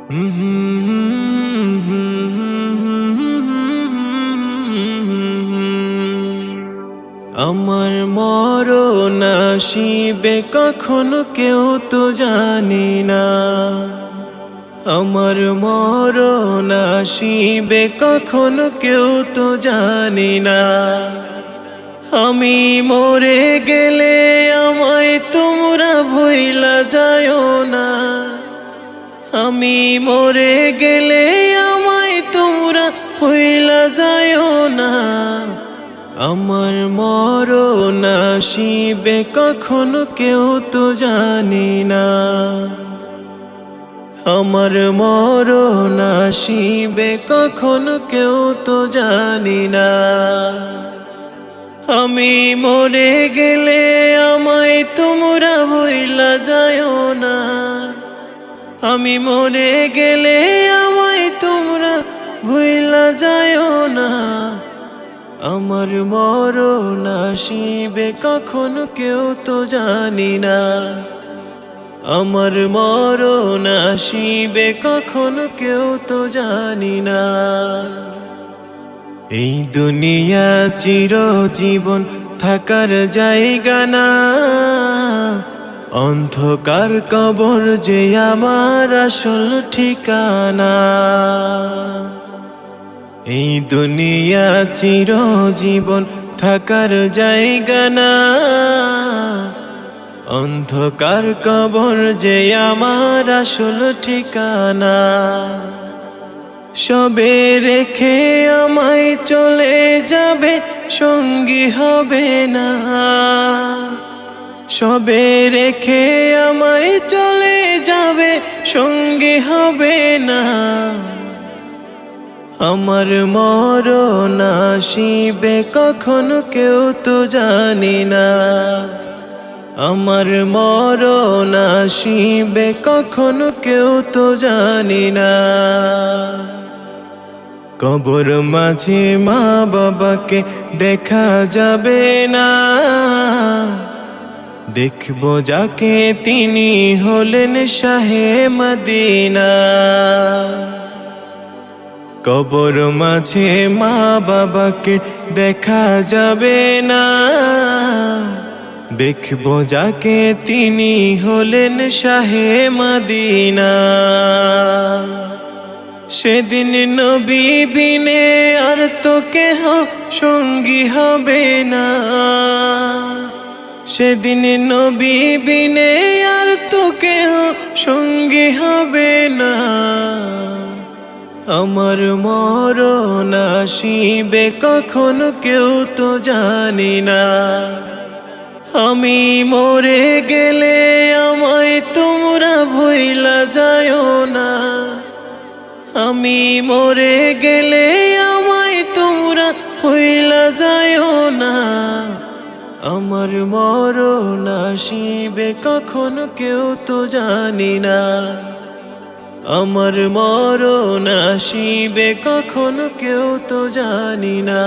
আমার মরণ আসিবে কখনো কেউ তো জানি না। আমার মরণ আসিবে কখনো কেউ তো জানি না। আমি মরে গেলে আমায় তোমরা ভুইলা যায়ও না। আমি মরে গেলে আমায় তোমরা ভুইলা যায়ও না। আমার মরণ আসিবে কখনো কেউ তো জানি না। আমার মরণ আসিবে কখনো কেউ তো জানি না। আমি মরে গেলে আমায় তোমরা ভুইলা যায়ও না। আমি মরে গেলে আমায় তোমরা ভুইলা যায়ও না। আমার মরণ আসিবে কখনো কেউ তো জানি না। আমার মরণ আসিবে কখনো কেউ তো জানি না। এই দুনিয়া চিরজীবন থাকার জায়গা না। অন্ধকার কবর যে আমার আসল ঠিকানা। এই দুনিয়া চিরজীবন থাকার জায়গা না। অন্ধকার কবর যে আমার আসল ঠিকানা। সবে রেখে আমায় চলে যাবে, সঙ্গী হবে না। সবে রেখে আমায় চলে যাবে, সঙ্গী হবে না। আমার মরণ আসিবে কখনো কেউ তো জানি না। আমার মরণ আসিবে কখনো কেউ তো জানি না। কবর মাঝে মা বাবাকে দেখা যাবে না। দেখব যাকে তিনি হলেন শাহে মদিনা। কবর মাঝে মা বাবাকে দেখা যাবে না। দেখব যাকে তিনি হলেন শাহে মদিনা। সেদিন নবী বিনে আর তো কেহ সঙ্গী হবে না। সেদিন নবী বিনে আর তো কেহ সঙ্গী হবে না। আমার মরণ আসিবে কখনো কেউ তো জানি না। আমি মরে গেলে আমায় তোমরা ভুইলা যায়ও না। আমি মরে গেলে আমায় তোমরা ভুইলা যায়ও না। আমার মরণ আসিবে কখনো কেউ তো জানি না। আমার মরণ আসিবে কখনো কেউ তো জানি না।